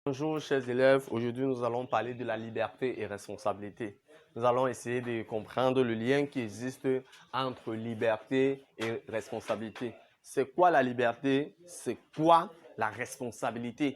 Bonjour chers élèves, aujourd'hui nous allons parler de la liberté et responsabilité. Nous allons essayer de comprendre le lien qui existe entre liberté et responsabilité. C'est quoi la liberté? C'est quoi la responsabilité?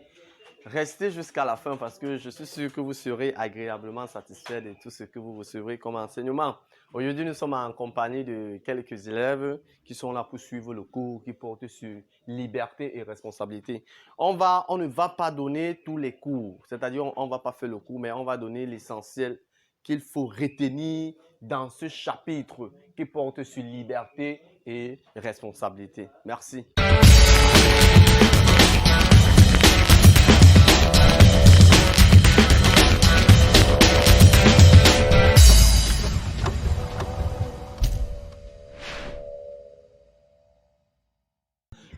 Restez jusqu'à la fin parce que je suis sûr que vous serez agréablement satisfait de tout ce que vous recevrez comme enseignement. Aujourd'hui, nous sommes en compagnie de quelques élèves qui sont là pour suivre le cours qui porte sur liberté et responsabilité. On ne va pas donner tous les cours, c'est-à-dire on ne va pas faire le cours, mais on va donner l'essentiel qu'il faut retenir dans ce chapitre qui porte sur liberté et responsabilité. Merci.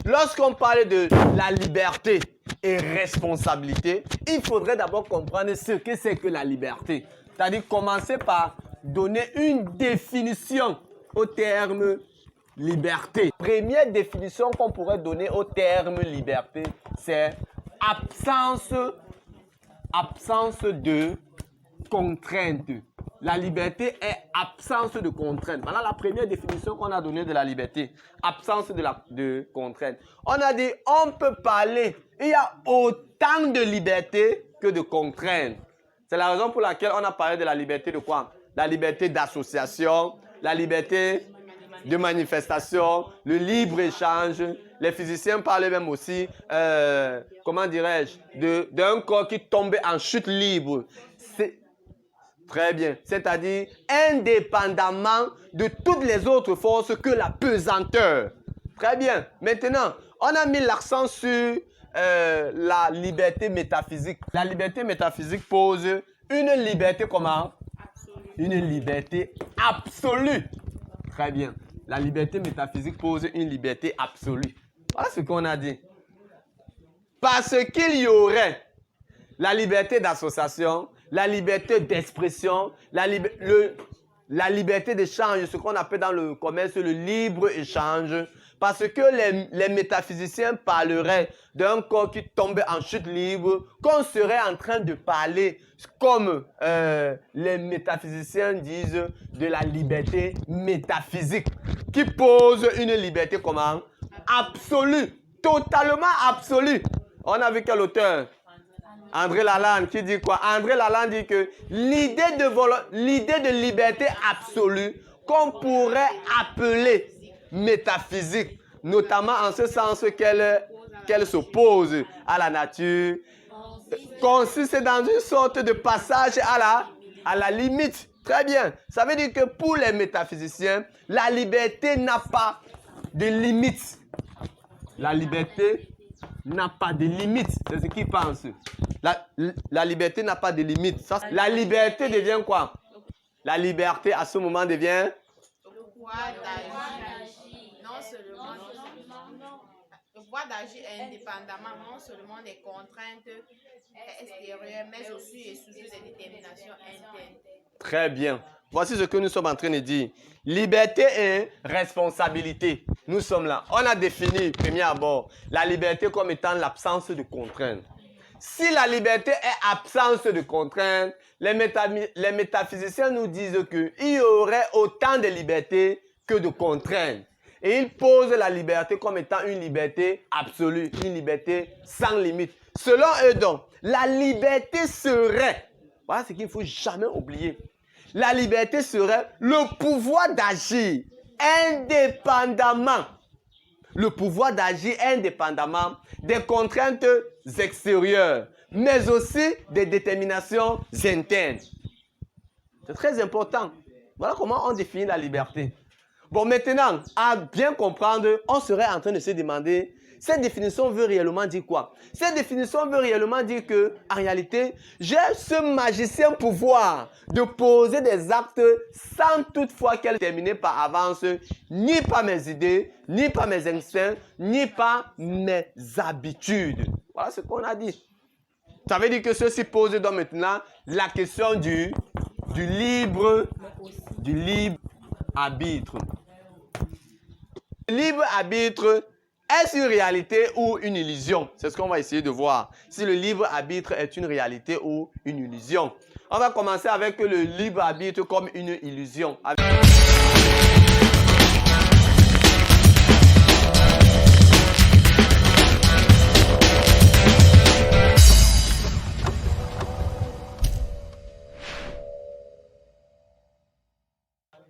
Lorsqu'on parle de la liberté et responsabilité, il faudrait d'abord comprendre ce que c'est que la liberté. C'est-à-dire commencer par donner une définition au terme liberté. Première définition qu'on pourrait donner au terme liberté, c'est absence de contrainte. La liberté est absence de contrainte. Voilà la première définition qu'on a donnée de la liberté. Absence de contrainte. On a dit, on peut parler, il y a autant de liberté que de contraintes. C'est la raison pour laquelle on a parlé de la liberté de quoi? La liberté d'association, la liberté de manifestation, le libre-échange. Les physiciens parlent même aussi, comment dirais-je, d'un corps qui tombe en chute libre. Très bien. C'est-à-dire indépendamment de toutes les autres forces que la pesanteur. Très bien. Maintenant, on a mis l'accent sur la liberté métaphysique. La liberté métaphysique pose une liberté comment? Absolue. Une liberté absolue. Très bien. La liberté métaphysique pose une liberté absolue. Voilà ce qu'on a dit. Parce qu'il y aurait la liberté d'association, la liberté d'expression, la liberté d'échange, ce qu'on appelle dans le commerce le libre-échange, parce que les métaphysiciens parleraient d'un corps qui tombe en chute libre, qu'on serait en train de parler, comme les métaphysiciens disent, de la liberté métaphysique, qui pose une liberté comment? Absolue, totalement absolue. On a vu quel auteur? André Lalande qui dit quoi? André Lalande dit que l'idée de liberté absolue qu'on pourrait appeler métaphysique, notamment en ce sens qu'elle s'oppose à la nature, consiste dans une sorte de passage à la limite. Très bien. Ça veut dire que pour les métaphysiciens, la liberté n'a pas de limite. La liberté n'a pas de limite. C'est ce qu'ils pensent. La liberté n'a pas de limite. Ça, la liberté devient quoi? La liberté à ce moment devient le pouvoir d'agir, non seulement le pouvoir d'agir indépendamment, non seulement des contraintes extérieures, mais aussi et surtout des déterminations internes. Très bien. Voici ce que nous sommes en train de dire. Liberté et responsabilité. Nous sommes là. On a défini, premier abord, la liberté comme étant l'absence de contraintes. Si la liberté est absence de contraintes, les métaphysiciens nous disent qu'il y aurait autant de liberté que de contraintes. Et ils posent la liberté comme étant une liberté absolue, une liberté sans limite. Selon eux donc, la liberté serait, voilà ce qu'il ne faut jamais oublier, la liberté serait le pouvoir d'agir indépendamment. Le pouvoir d'agir indépendamment des contraintes extérieures, mais aussi des déterminations internes. C'est très important. Voilà comment on définit la liberté. Bon, maintenant, à bien comprendre, on serait en train de se demander, cette définition veut réellement dire quoi? Cette définition veut réellement dire que, en réalité, j'ai ce magicien pouvoir de poser des actes sans toutefois qu'elles terminent par avance, ni par mes idées, ni par mes instincts, ni par mes habitudes. Voilà ce qu'on a dit. Ça veut dire que ceci pose donc maintenant la question du libre arbitre. Le libre arbitre Est-ce une réalité ou une illusion? C'est ce qu'on va essayer de voir. Si le libre arbitre est une réalité ou une illusion. On va commencer avec le libre arbitre comme une illusion.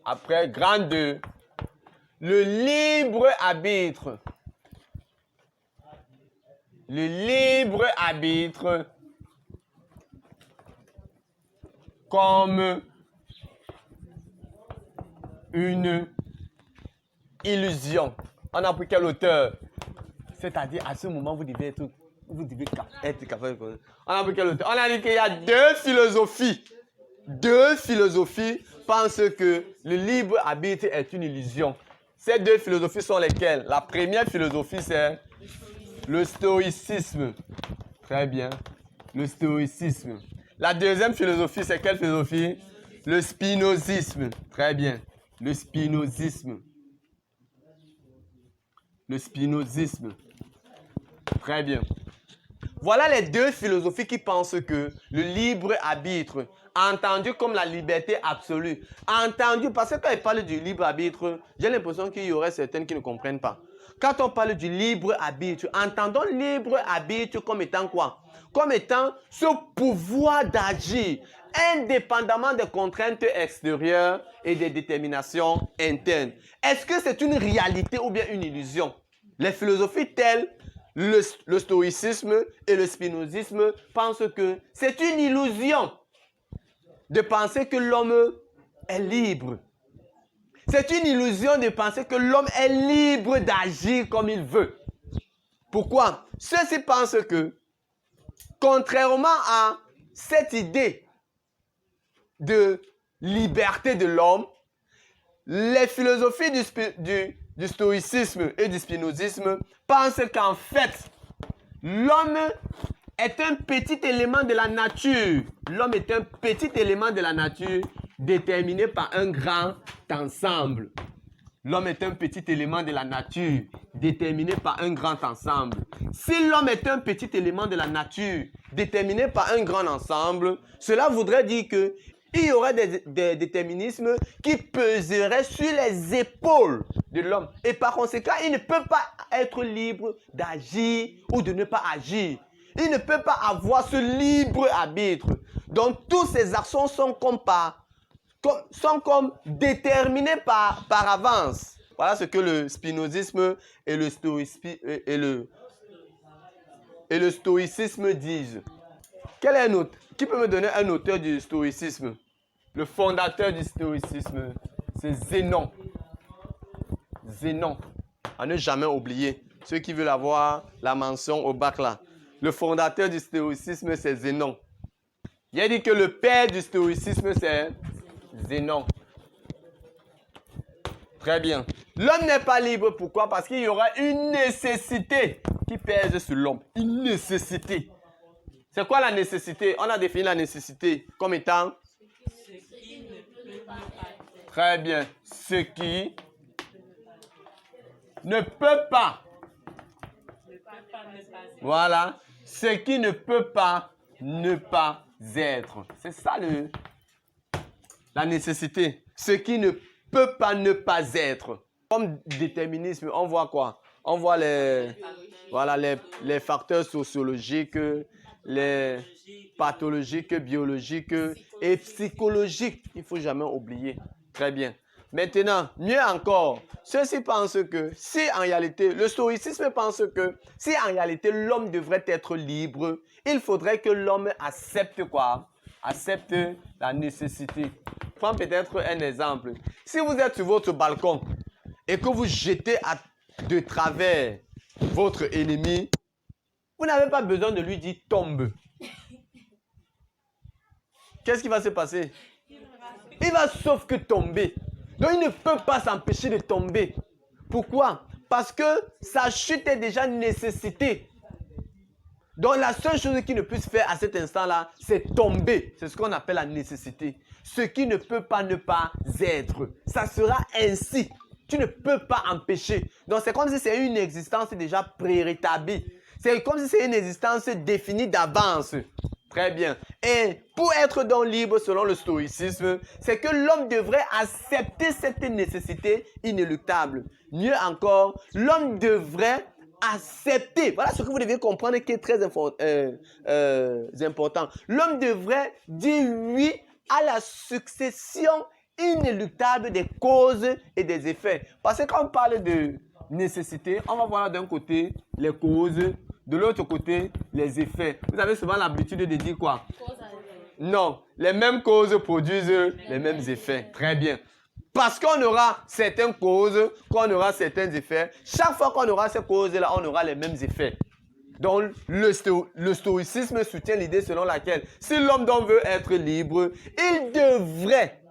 Après, grand 2. Le libre arbitre. Le libre arbitre comme une illusion. On a pris quel auteur? C'est-à-dire, à ce moment, vous devez être capable de... On a pris quel auteur? On a dit qu'il y a deux philosophies. Deux philosophies pensent que le libre arbitre est une illusion. Ces deux philosophies sont lesquelles? La première philosophie, c'est le stoïcisme. Très bien. Le stoïcisme. La deuxième philosophie, c'est quelle philosophie? Le spinozisme. Très bien. Le spinozisme. Le spinozisme. Très bien. Voilà les deux philosophies qui pensent que le libre arbitre, entendu comme la liberté absolue, entendu, parce que quand ils parlent du libre arbitre, j'ai l'impression qu'il y aurait certaines qui ne comprennent pas. Quand on parle du libre arbitre, entendons libre arbitre comme étant quoi? Comme étant ce pouvoir d'agir indépendamment des contraintes extérieures et des déterminations internes. Est-ce que c'est une réalité ou bien une illusion? Les philosophies telles le stoïcisme et le spinozisme pensent que c'est une illusion de penser que l'homme est libre. C'est une illusion de penser que l'homme est libre d'agir comme il veut. Pourquoi? Ceux-ci pensent que, contrairement à cette idée de liberté de l'homme, les philosophies du stoïcisme et du spinozisme pensent qu'en fait, l'homme est un petit élément de la nature. L'homme est un petit élément de la nature déterminé par un grand ensemble. L'homme est un petit élément de la nature déterminé par un grand ensemble. Si l'homme est un petit élément de la nature déterminé par un grand ensemble, cela voudrait dire que il y aurait des déterminismes qui peseraient sur les épaules de l'homme. Et par conséquent, il ne peut pas être libre d'agir ou de ne pas agir. Il ne peut pas avoir ce libre arbitre. Donc, toutes ces actions sont comme déterminées par avance. Voilà ce que le spinozisme et le stoïcisme disent. Quel est un autre? Qui peut me donner un auteur du stoïcisme? Le fondateur du stoïcisme, c'est Zénon. Zénon. À ne jamais oublier. Ceux qui veulent avoir la mention au bac là. Le fondateur du stoïcisme, c'est Zénon. Il a dit que le père du stoïcisme, c'est Zénon. Très bien. L'homme n'est pas libre. Pourquoi? Parce qu'il y aura une nécessité qui pèse sur l'homme. Une nécessité. C'est quoi la nécessité? On a défini la nécessité comme étant... Très bien. Ce qui ne peut pas. Voilà. Ce qui ne peut pas ne pas être. C'est ça la nécessité. Ce qui ne peut pas ne pas être. Comme déterminisme, on voit quoi? On voit les facteurs sociologiques, les pathologiques, biologiques et psychologiques. Il ne faut jamais oublier. Très bien. Maintenant, mieux encore, ceux-ci pensent que si en réalité, le stoïcisme pense que si en réalité l'homme devrait être libre, il faudrait que l'homme accepte quoi? Accepte la nécessité. Prends peut-être un exemple. Si vous êtes sur votre balcon et que vous jetez de travers votre ennemi, vous n'avez pas besoin de lui dire tombe. Qu'est-ce qui va se passer? Il va sauf que tomber. Donc il ne peut pas s'empêcher de tomber. Pourquoi? Parce que sa chute est déjà nécessitée. Donc la seule chose qu'il ne puisse faire à cet instant-là, c'est tomber. C'est ce qu'on appelle la nécessité. Ce qui ne peut pas ne pas être. Ça sera ainsi. Tu ne peux pas empêcher. Donc, c'est comme si c'est une existence déjà préétablie. C'est comme si c'est une existence définie d'avance. Très bien. Et pour être donc libre selon le stoïcisme, c'est que l'homme devrait accepter cette nécessité inéluctable. Mieux encore, l'homme devrait accepter. Voilà ce que vous devez comprendre qui est très important. L'homme devrait dire oui à la succession inéluctable des causes et des effets. Parce que quand on parle de nécessité, on va voir d'un côté les causes, de l'autre côté les effets. Vous avez souvent l'habitude de dire quoi? Non, les mêmes causes produisent les mêmes effets. Très bien. Parce qu'on aura certaines causes, qu'on aura certains effets. Chaque fois qu'on aura ces causes-là, on aura les mêmes effets. Donc, le stoïcisme soutient l'idée selon laquelle si l'homme donc veut être libre, il devrait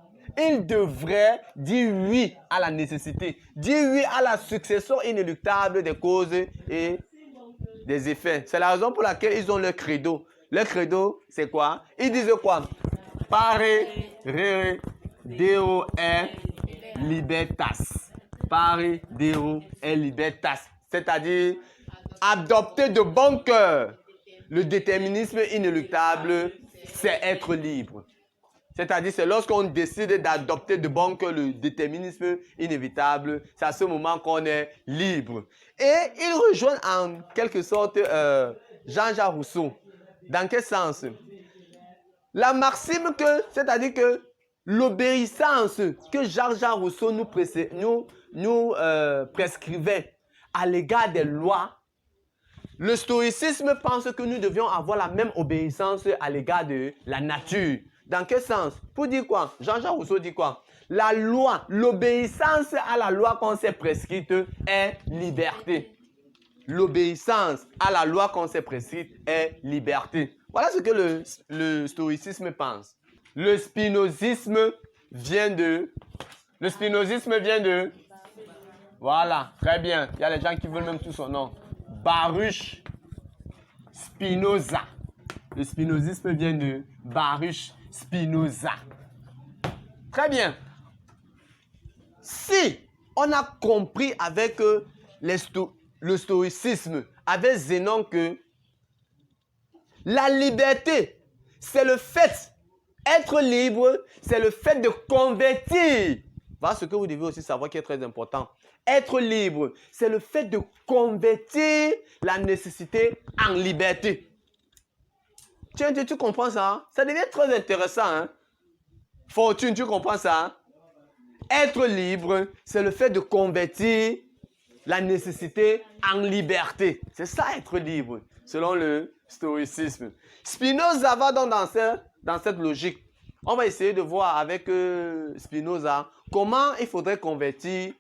dire oui à la nécessité, dire oui à la succession inéluctable des causes et des effets. C'est la raison pour laquelle ils ont leur credo. Leur credo, c'est quoi? Ils disent quoi? Pare, re, deo et libertas. Pare, deo et libertas. C'est-à-dire, adopter de bon cœur le déterminisme inéluctable, c'est être libre. C'est-à-dire, c'est lorsqu'on décide d'adopter de bon cœur le déterminisme inévitable, c'est à ce moment qu'on est libre. Et il rejoint en quelque sorte Jean-Jacques Rousseau. Dans quel sens? La maxime que, c'est-à-dire que l'obéissance que Jean-Jacques Rousseau nous prescrivait à l'égard des lois, le stoïcisme pense que nous devions avoir la même obéissance à l'égard de la nature. Dans quel sens? Pour dire quoi? Jean-Jacques Rousseau dit quoi? La loi, l'obéissance à la loi qu'on s'est prescrite est liberté. L'obéissance à la loi qu'on s'est prescrite est liberté. Voilà ce que le stoïcisme pense. Le spinozisme vient de... Voilà, très bien. Il y a les gens qui veulent même tout son nom. Baruch Spinoza. Le spinozisme vient de Baruch Spinoza. Très bien. Si on a compris avec le stoïcisme, avec Zénon que la liberté, c'est le fait, être libre, c'est le fait de convertir. Voilà ce que vous devez aussi savoir qui est très important. Être libre, c'est le fait de convertir la nécessité en liberté. Tiens, tu comprends ça? Hein? Ça devient très intéressant. Hein? Fortune, tu comprends ça? Hein? Être libre, c'est le fait de convertir la nécessité en liberté. C'est ça, être libre, selon le stoïcisme. Spinoza va donc dans cette logique. On va essayer de voir avec Spinoza comment il faudrait convertir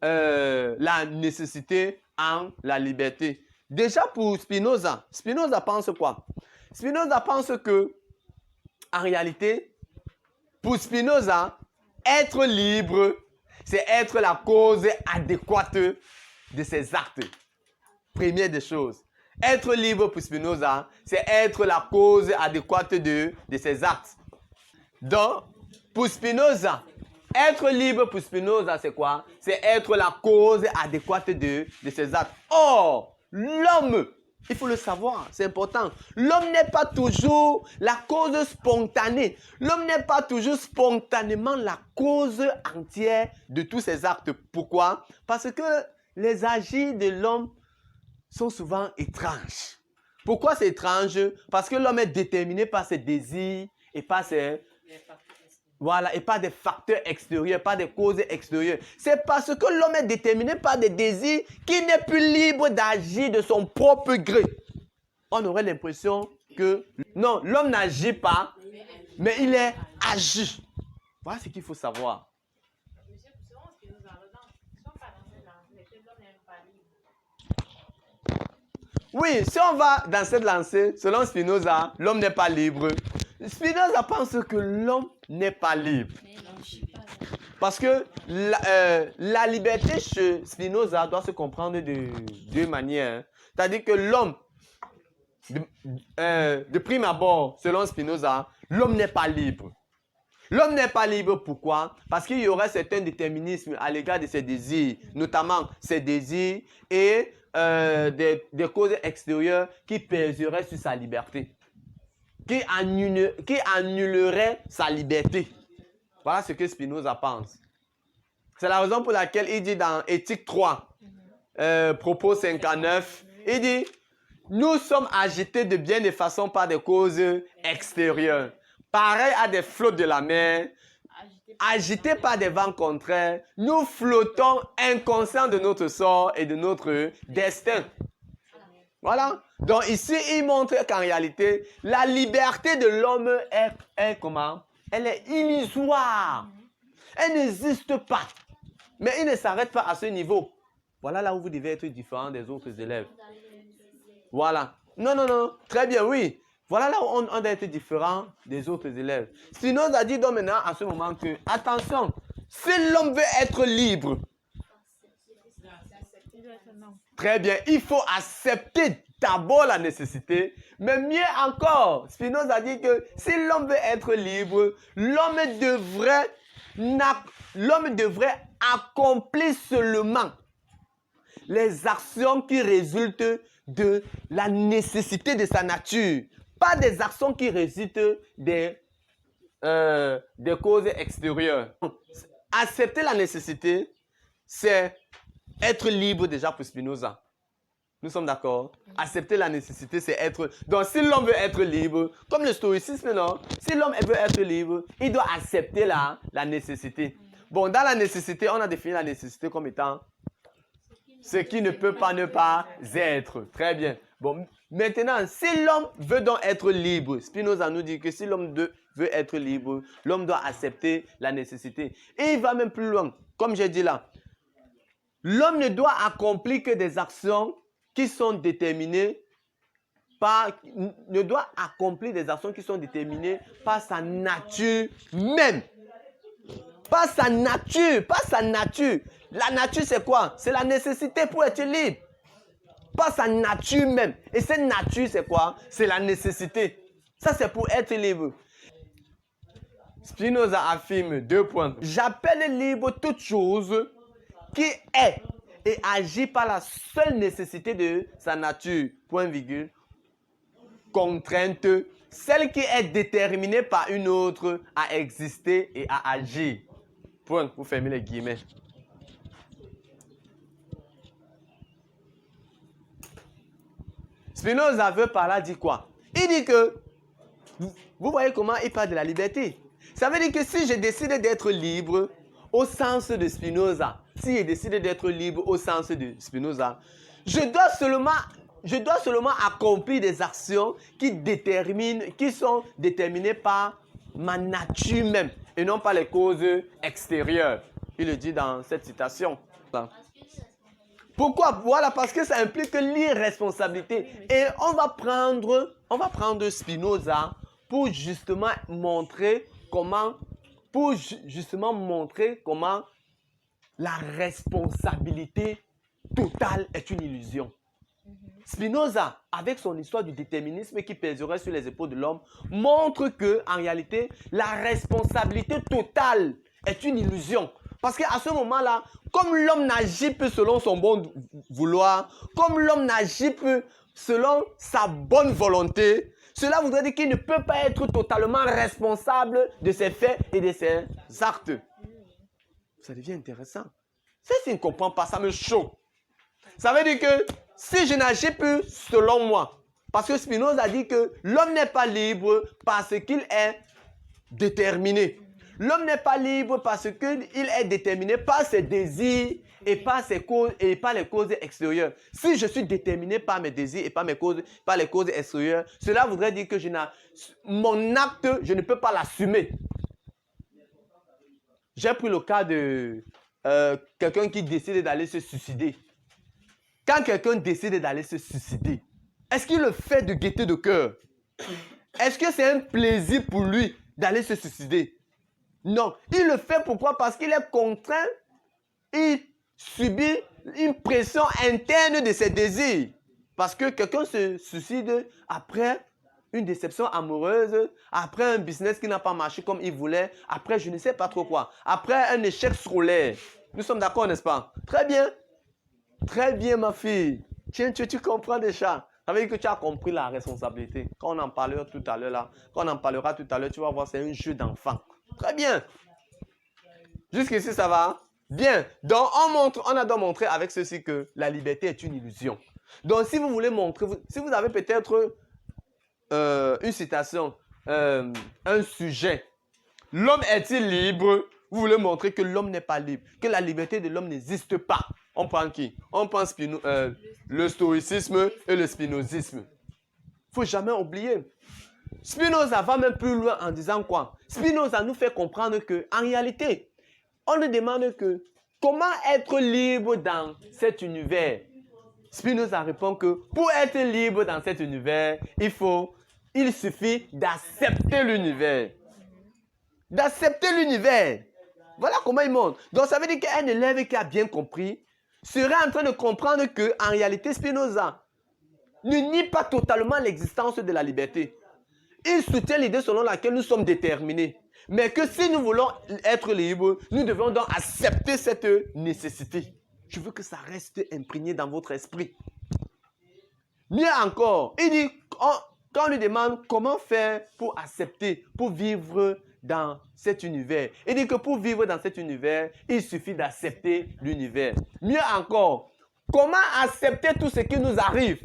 la nécessité en la liberté. Déjà pour Spinoza, Spinoza pense quoi? Spinoza pense que, en réalité, pour Spinoza, être libre, c'est être la cause adéquate de ses actes. Première des choses. Être libre pour Spinoza, c'est être la cause adéquate de ses actes. Donc, pour Spinoza, être libre pour Spinoza, c'est quoi? C'est être la cause adéquate de ses actes. Or, l'homme, il faut le savoir, c'est important. L'homme n'est pas toujours la cause spontanée. L'homme n'est pas toujours spontanément la cause entière de tous ses actes. Pourquoi? Parce que les agirs de l'homme sont souvent étranges. Pourquoi c'est étrange? Parce que l'homme est déterminé par ses désirs et par ses... Voilà, et pas des facteurs extérieurs, pas des causes extérieures. C'est parce que l'homme est déterminé par des désirs qu'il n'est plus libre d'agir de son propre gré. On aurait l'impression que non, l'homme n'agit pas, mais il est agi. Voilà ce qu'il faut savoir. Oui, si on va dans cette lancée, selon Spinoza, l'homme n'est pas libre. Spinoza pense que l'homme n'est pas libre. Parce que la liberté chez Spinoza doit se comprendre de deux manières. C'est-à-dire que l'homme, de prime abord, selon Spinoza, l'homme n'est pas libre. L'homme n'est pas libre, pourquoi? Parce qu'il y aurait certains déterminismes à l'égard de ses désirs, notamment ses désirs et des causes extérieures qui pèseraient sur sa liberté, qui annuleraient sa liberté. Voilà ce que Spinoza pense. C'est la raison pour laquelle il dit dans Éthique 3, propos 59, il dit « Nous sommes agités de bien des façons par des causes extérieures. Pareil à des flottes de la mer, agités par des vents contraires, nous flottons inconscients de notre sort et de notre destin. » Voilà. Donc ici, il montre qu'en réalité, la liberté de l'homme est comment? Elle est illusoire. Elle n'existe pas. Mais il ne s'arrête pas à ce niveau. Voilà là où vous devez être différent des autres élèves. Voilà. Non, non, non. Très bien, oui. Voilà là où on doit être différent des autres élèves. Spinoza a dit donc maintenant à ce moment que, attention, si l'homme veut être libre, très bien, il faut accepter d'abord la nécessité, mais mieux encore, Spinoza a dit que si l'homme veut être libre, l'homme devrait accomplir seulement les actions qui résultent de la nécessité de sa nature, pas des actions qui résultent des causes extérieures. Accepter la nécessité, c'est être libre déjà pour Spinoza. Nous sommes d'accord? Accepter la nécessité, c'est être... Donc, si l'homme veut être libre, comme le stoïcisme, non? Si l'homme veut être libre, il doit accepter la nécessité. Bon, dans la nécessité, on a défini la nécessité comme étant ce qui ne peut pas ne pas être. Très bien. Bon, maintenant, si l'homme veut donc être libre, Spinoza nous dit que si l'homme veut être libre, l'homme doit accepter la nécessité. Et il va même plus loin. Comme j'ai dit là, l'homme ne doit accomplir que des actions qui sont déterminées par sa nature même. Pas sa nature. La nature, c'est quoi? C'est la nécessité pour être libre. Pas sa nature même. Et cette nature, c'est quoi? C'est la nécessité. Ça, c'est pour être libre. Spinoza affirme 2 points. J'appelle libre toute chose qui est et agit par la seule nécessité de sa nature, point virgule, contrainte, celle qui est déterminée par une autre à exister et à agir. Point, vous fermez les guillemets. Spinoza veut par là dire quoi? Il dit que, vous voyez comment il parle de la liberté. Ça veut dire que si je décide d'être libre, au sens de Spinoza, si je décide d'être libre au sens de Spinoza, je dois seulement accomplir des actions qui sont déterminées par ma nature même et non pas les causes extérieures. Il le dit dans cette citation. Pourquoi? Voilà, parce que ça implique l'irresponsabilité. Et on va prendre Spinoza pour justement montrer comment la responsabilité totale est une illusion. Spinoza, avec son histoire du déterminisme qui pèserait sur les épaules de l'homme, montre que, en réalité, la responsabilité totale est une illusion. Parce qu'à ce moment-là, comme l'homme n'agit plus selon son bon vouloir, comme l'homme n'agit plus selon sa bonne volonté, cela voudrait dire qu'il ne peut pas être totalement responsable de ses faits et de ses actes. Ça devient intéressant. Si je ne comprends pas, ça me choque. Ça veut dire que si je n'agis plus selon moi, parce que Spinoza dit que l'homme n'est pas libre parce qu'il est déterminé. L'homme n'est pas libre parce qu'il est déterminé par ses désirs et par les causes extérieures. Si je suis déterminé par mes désirs et par les causes extérieures, cela voudrait dire que mon acte, je ne peux pas l'assumer. J'ai pris le cas de quelqu'un qui décide d'aller se suicider. Quand quelqu'un décide d'aller se suicider, est-ce qu'il le fait de gaieté de cœur? Est-ce que c'est un plaisir pour lui d'aller se suicider? Non. Il le fait pourquoi? Parce qu'il est contraint, il subit une pression interne de ses désirs. Parce que quelqu'un se suicide après une déception amoureuse, après un business qui n'a pas marché comme il voulait, après je ne sais pas trop quoi, après un échec scolaire. Nous sommes d'accord, n'est-ce pas? Très bien ma fille. Tiens, tu comprends déjà. Ça veut dire que tu as compris la responsabilité. Quand on en parlera tout à l'heure, tu vas voir, c'est un jeu d'enfant. Très bien. Jusqu'ici, ça va? Bien. Donc, on a donc montré avec ceci que la liberté est une illusion. Donc, si vous voulez montrer, si vous avez peut-être une citation, un sujet, l'homme est-il libre? Vous voulez montrer que l'homme n'est pas libre, que la liberté de l'homme n'existe pas. On prend qui? On prend le stoïcisme et le spinozisme. Il ne faut jamais oublier. Spinoza va même plus loin en disant quoi? Spinoza nous fait comprendre qu'en réalité, on nous demande que comment être libre dans cet univers? Spinoza répond que pour être libre dans cet univers, il suffit d'accepter l'univers. D'accepter l'univers. Voilà comment il montre. Donc ça veut dire qu'un élève qui a bien compris serait en train de comprendre qu'en réalité Spinoza ne nie pas totalement l'existence de la liberté. Il soutient l'idée selon laquelle nous sommes déterminés. Mais que si nous voulons être libres, nous devons donc accepter cette nécessité. Je veux que ça reste imprégné dans votre esprit. Mieux encore, il dit, quand on lui demande comment faire pour accepter, pour vivre dans cet univers, il dit que pour vivre dans cet univers, il suffit d'accepter l'univers. Mieux encore, comment accepter tout ce qui nous arrive?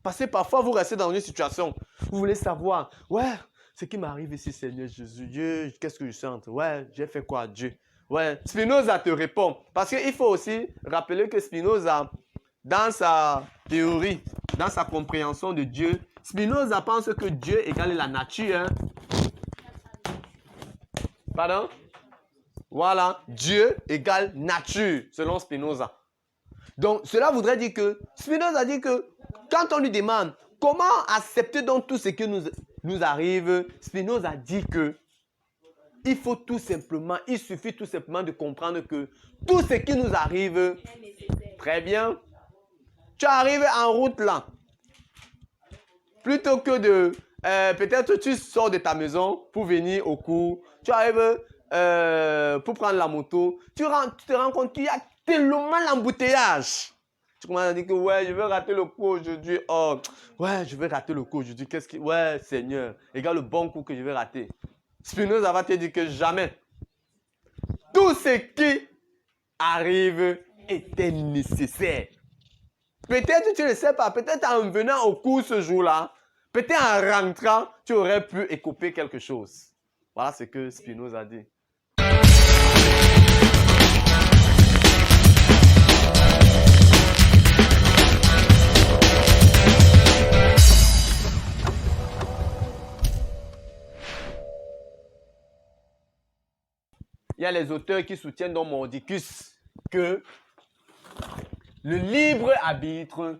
Parce que parfois, vous restez dans une situation, vous voulez savoir, ouais, ce qui m'arrive ici, Seigneur Jésus, Dieu, qu'est-ce que je sens? Ouais, j'ai fait quoi à Dieu? Ouais, Spinoza te répond. Parce qu'il faut aussi rappeler que Spinoza, dans sa théorie, dans sa compréhension de Dieu, Spinoza pense que Dieu égale la nature. Hein? Pardon? Voilà, Dieu égale nature, selon Spinoza. Donc, cela voudrait dire que Spinoza dit que quand on lui demande comment accepter donc tout ce qui nous arrive, Spinoza dit que il suffit tout simplement de comprendre que tout ce qui nous arrive, très bien, tu arrives en route là, plutôt que de, peut-être tu sors de ta maison pour venir au cours, tu arrives pour prendre la moto, tu te rends compte qu'il y a tellement l'embouteillage. Tu commences à dire que ouais, je vais rater le cours aujourd'hui. Oh, ouais, je vais rater le cours aujourd'hui. Ouais, Seigneur, regarde le bon coup que je vais rater. Spinoza va te dire que jamais. Tout ce qui arrive était nécessaire. Peut-être tu ne sais pas, peut-être en venant au cours ce jour-là, peut-être en rentrant, tu aurais pu écoper quelque chose. Voilà ce que Spinoza dit. Il y a les auteurs qui soutiennent dans Mordicus que le libre arbitre,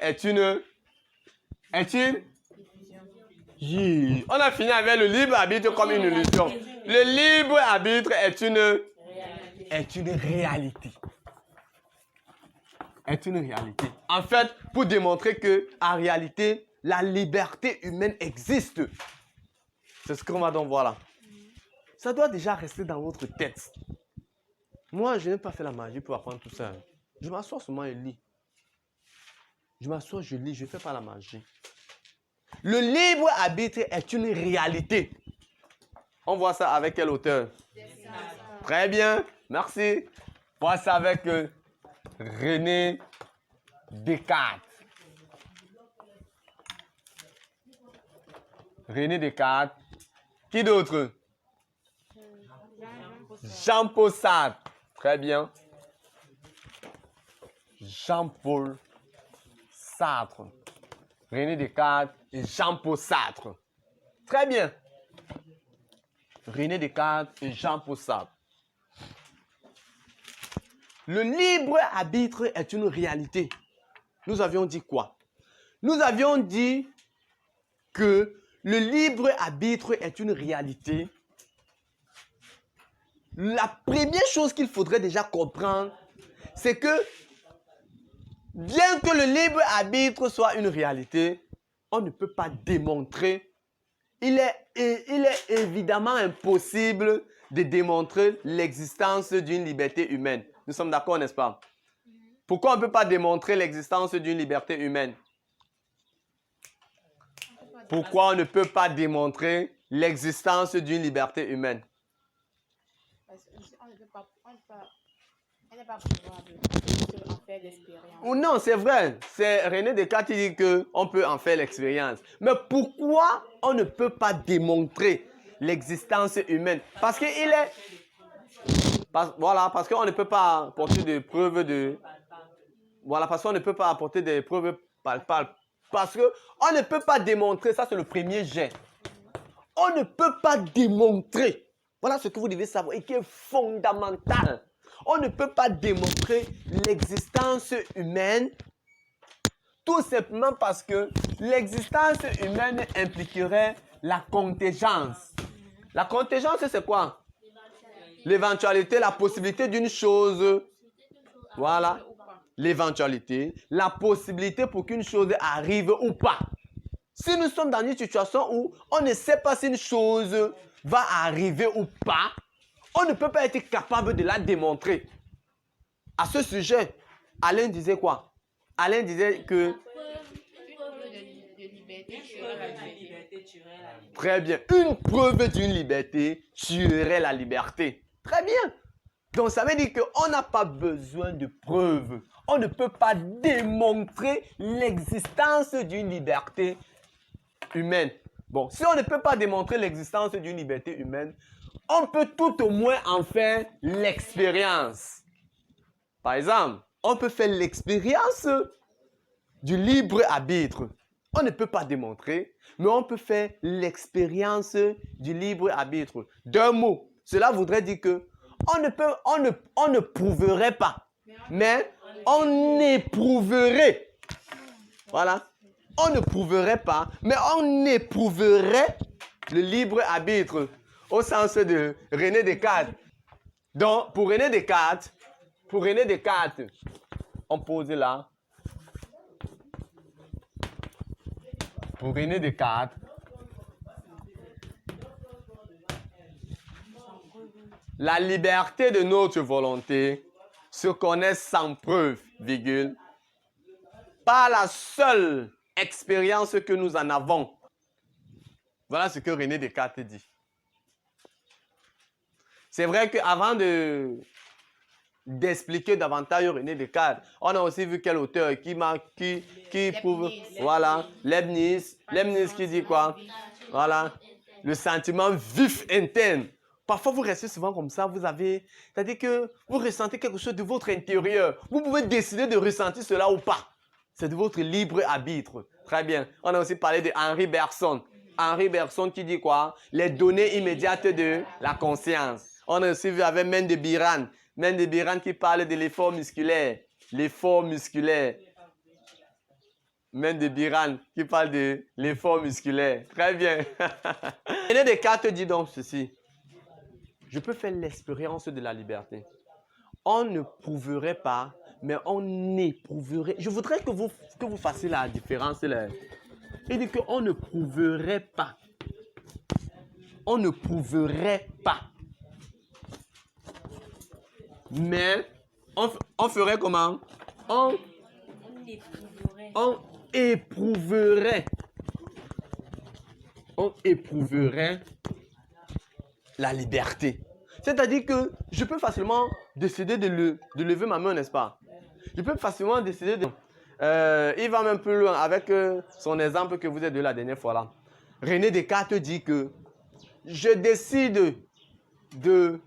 est une... On a fini avec le libre arbitre comme une illusion. Le libre arbitre est une réalité. Est une réalité. En fait, pour démontrer que, en réalité, la liberté humaine existe. C'est ce qu'on va donc voir là. Ça doit déjà rester dans votre tête. Moi, je n'ai pas fait la magie pour apprendre tout ça. Je m'assois seulement et lis. Je m'assois, je lis, je ne fais pas la magie. Le libre arbitre est une réalité. On voit ça avec quel auteur? Très bien, merci. On voit ça avec René Descartes. René Descartes. Qui d'autre? Jean-Paul Sartre. Très bien. Jean-Paul Sartre. René Descartes et Jean-Paul Sartre. Très bien. René Descartes et Jean-Paul Sartre. Le libre arbitre est une réalité. Nous avions dit quoi? Nous avions dit que le libre arbitre est une réalité la première chose qu'il faudrait déjà comprendre, c'est que bien que le libre arbitre soit une réalité, on ne peut pas démontrer. Il est évidemment impossible de démontrer l'existence d'une liberté humaine. Nous sommes d'accord, n'est-ce pas? Pourquoi on ne peut pas démontrer l'existence d'une liberté humaine? Pourquoi on ne peut pas démontrer l'existence d'une liberté humaine? Parce qu'on ne peut pas, on n'est pas pouvoir en faire l'expérience. Ou non, c'est vrai. C'est René Descartes qui dit qu'on peut en faire l'expérience. Mais pourquoi on ne peut pas démontrer l'existence humaine? Parce qu'il est... Voilà, parce qu'on ne peut pas apporter des preuves de... Voilà, parce qu'on ne peut pas apporter des preuves palpables. Parce qu'on ne peut pas démontrer, ça c'est le premier jet. On ne peut pas démontrer. Voilà ce que vous devez savoir et qui est fondamental. On ne peut pas démontrer l'existence humaine tout simplement parce que l'existence humaine impliquerait la contingence. La contingence, c'est quoi? L'éventualité, la possibilité d'une chose. Voilà. L'éventualité, la possibilité pour qu'une chose arrive ou pas. Si nous sommes dans une situation où on ne sait pas si une chose va arriver ou pas, on ne peut pas être capable de la démontrer. À ce sujet, Alain disait quoi? Alain disait que... Très bien. Une preuve d'une liberté tuerait la liberté. Très bien. Donc ça veut dire qu'on n'a pas besoin de preuves. On ne peut pas démontrer l'existence d'une liberté humaine. Bon, si on ne peut pas démontrer l'existence d'une liberté humaine, on peut tout au moins en faire l'expérience. Par exemple, on peut faire l'expérience du libre arbitre. On ne peut pas démontrer, mais on peut faire l'expérience du libre arbitre. D'un mot, cela voudrait dire que on ne prouverait pas, mais on éprouverait. Voilà. On ne prouverait pas, mais on éprouverait le libre arbitre au sens de René Descartes. Donc, pour René Descartes, on pose là. Pour René Descartes, la liberté de notre volonté se connaît sans preuve, virgule, par la seule expérience que nous en avons. Voilà ce que René Descartes dit. C'est vrai qu'avant d'expliquer davantage René Descartes, on a aussi vu quel auteur qui prouve, voilà, Leibniz qui dit quoi? Voilà, le sentiment vif interne. Parfois, vous restez souvent comme ça, c'est-à-dire que vous ressentez quelque chose de votre intérieur. Vous pouvez décider de ressentir cela ou pas. C'est de votre libre arbitre. Très bien. On a aussi parlé de Henri Bergson. Henri Bergson qui dit quoi? Les données immédiates de la conscience. On a aussi vu avec Mende Biran. Mende Biran qui parle de l'effort musculaire. L'effort musculaire. Mende Biran qui parle de l'effort musculaire. Très bien. René Descartes dit donc ceci. Je peux faire l'expérience de la liberté. On ne prouverait pas, mais on éprouverait. Je voudrais que vous fassiez la différence là. Il dit qu'on ne prouverait pas. On ne prouverait pas. Mais on ferait comment? On éprouverait. On éprouverait la liberté. C'est-à-dire que je peux facilement décider de lever ma main, n'est-ce pas? Je peux facilement décider de... il va même plus loin avec son exemple que vous avez donné la dernière fois là. René Descartes dit que je décide de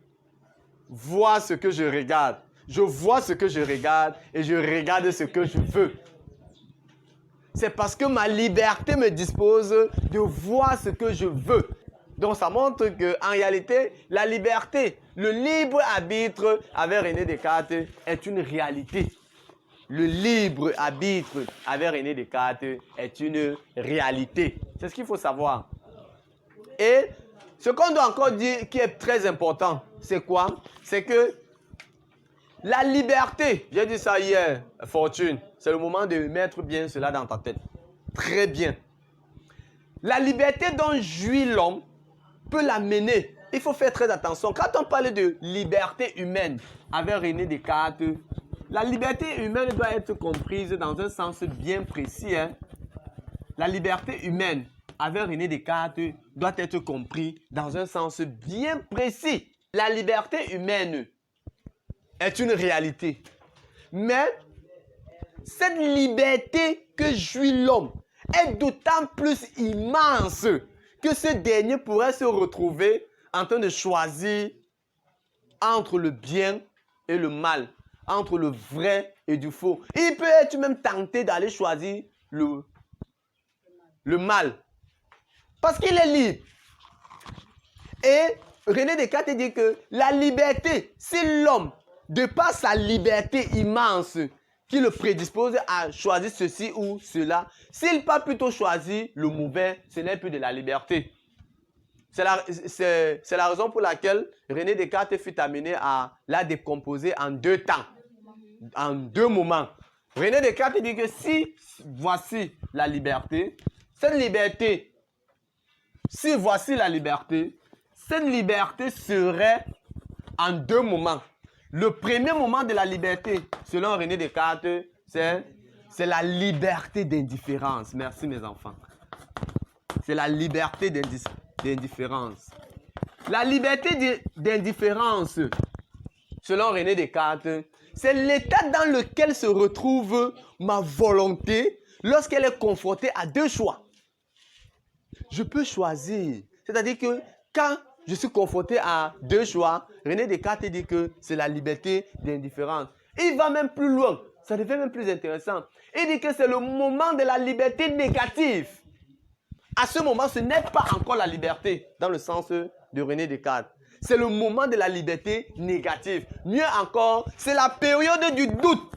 voir ce que je regarde. Je vois ce que je regarde et je regarde ce que je veux. C'est parce que ma liberté me dispose de voir ce que je veux. Donc ça montre qu'en réalité, la liberté, le libre arbitre avec René Descartes est une réalité. Le libre arbitre avec René Descartes est une réalité. C'est ce qu'il faut savoir. Et ce qu'on doit encore dire qui est très important, c'est quoi? C'est que la liberté, j'ai dit ça hier, Fortune, c'est le moment de mettre bien cela dans ta tête. Très bien. La liberté dont jouit l'homme peut l'amener. Il faut faire très attention. Quand on parle de liberté humaine avec René Descartes, la liberté humaine doit être comprise dans un sens bien précis. Hein. La liberté humaine avec René Descartes doit être comprise dans un sens bien précis. La liberté humaine est une réalité. Mais cette liberté que jouit l'homme est d'autant plus immense que ce dernier pourrait se retrouver en train de choisir entre le bien et le mal, entre le vrai et du faux. Il peut être même tenté d'aller choisir le mal, parce qu'il est libre. Et René Descartes dit que la liberté, c'est l'homme, de par sa liberté immense, qui le prédispose à choisir ceci ou cela. S'il peut plutôt choisir le mauvais, ce n'est plus de la liberté. C'est la raison pour laquelle René Descartes fut amené à la décomposer en deux temps, en deux moments. René Descartes dit que si voici la liberté, cette liberté, si voici la liberté, cette liberté serait en deux moments. Le premier moment de la liberté, selon René Descartes, c'est la liberté d'indifférence. Merci mes enfants. C'est la liberté d'indifférence. La liberté d'indifférence, selon René Descartes, c'est l'état dans lequel se retrouve ma volonté lorsqu'elle est confrontée à deux choix. Je peux choisir. C'est-à-dire que quand je suis confronté à deux choix, René Descartes dit que c'est la liberté d'indifférence. Il va même plus loin. Ça devient même plus intéressant. Il dit que c'est le moment de la liberté négative. À ce moment, ce n'est pas encore la liberté dans le sens de René Descartes. C'est le moment de la liberté négative. Mieux encore, c'est la période du doute.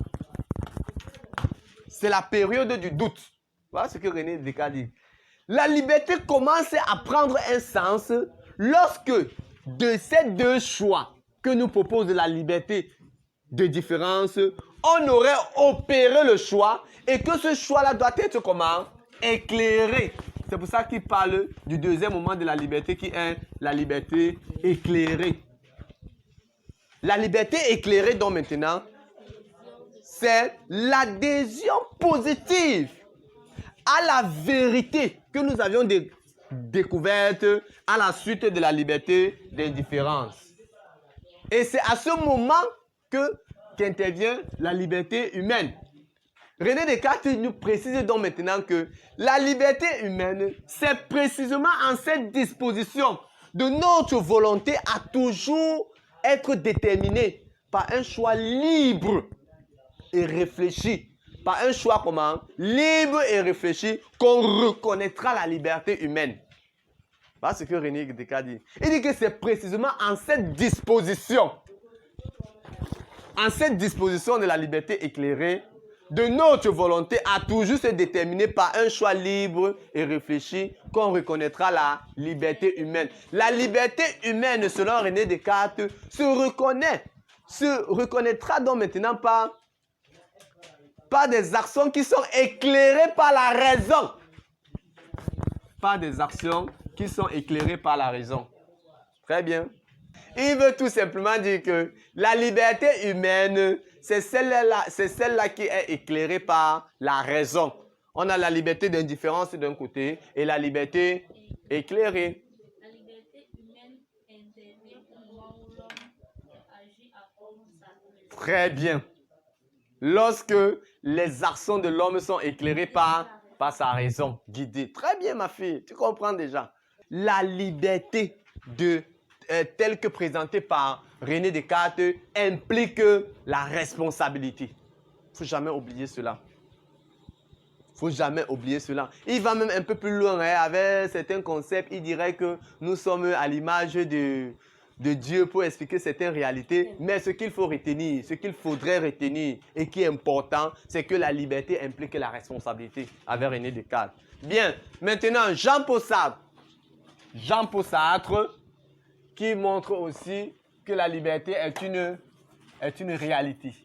C'est la période du doute. Voilà ce que René Descartes dit. La liberté commence à prendre un sens lorsque de ces deux choix que nous propose la liberté de différence, on aurait opéré le choix et que ce choix-là doit être comment? Éclairé. C'est pour ça qu'il parle du deuxième moment de la liberté qui est la liberté éclairée. La liberté éclairée, donc maintenant, c'est l'adhésion positive à la vérité que nous avions découverte à la suite de la liberté d'indifférence. Et c'est à ce moment qu'intervient la liberté humaine. René Descartes nous précise donc maintenant que la liberté humaine, c'est précisément en cette disposition de notre volonté à toujours être déterminée par un choix libre et réfléchi. Par un choix comment? Libre et réfléchi, qu'on reconnaîtra la liberté humaine. Voilà ce que René Descartes dit. Il dit que c'est précisément en cette disposition de la liberté éclairée, de notre volonté à toujours se déterminer par un choix libre et réfléchi, qu'on reconnaîtra la liberté humaine. La liberté humaine, selon René Descartes, se reconnaîtra donc maintenant par des actions qui sont éclairées par la raison. Par des actions qui sont éclairées par la raison. Très bien. Il veut tout simplement dire que la liberté humaine, c'est celle-là qui est éclairée par la raison. On a la liberté d'indifférence d'un côté et la liberté éclairée. La liberté humaine intervient au moment où l'homme agit à cause de sa raison. Très bien. Lorsque les actions de l'homme sont éclairées par sa raison, guidée. Très bien, ma fille, tu comprends déjà. La liberté telle que présentée par René Descartes implique la responsabilité. Il ne faut jamais oublier cela. Il ne faut jamais oublier cela. Il va même un peu plus loin avec certains concepts. Il dirait que nous sommes à l'image de Dieu pour expliquer certaines réalités. Mais ce qu'il faut retenir, ce qu'il faudrait retenir et qui est important, c'est que la liberté implique la responsabilité avec René Descartes. Bien, maintenant Jean-Paul Sartre qui montre aussi que la liberté est une réalité.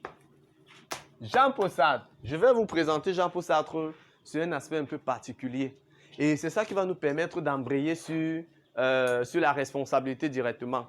Jean-Paul Sartre, je vais vous présenter Jean-Paul Sartre sur un aspect un peu particulier. Et c'est ça qui va nous permettre d'embrayer sur la responsabilité directement.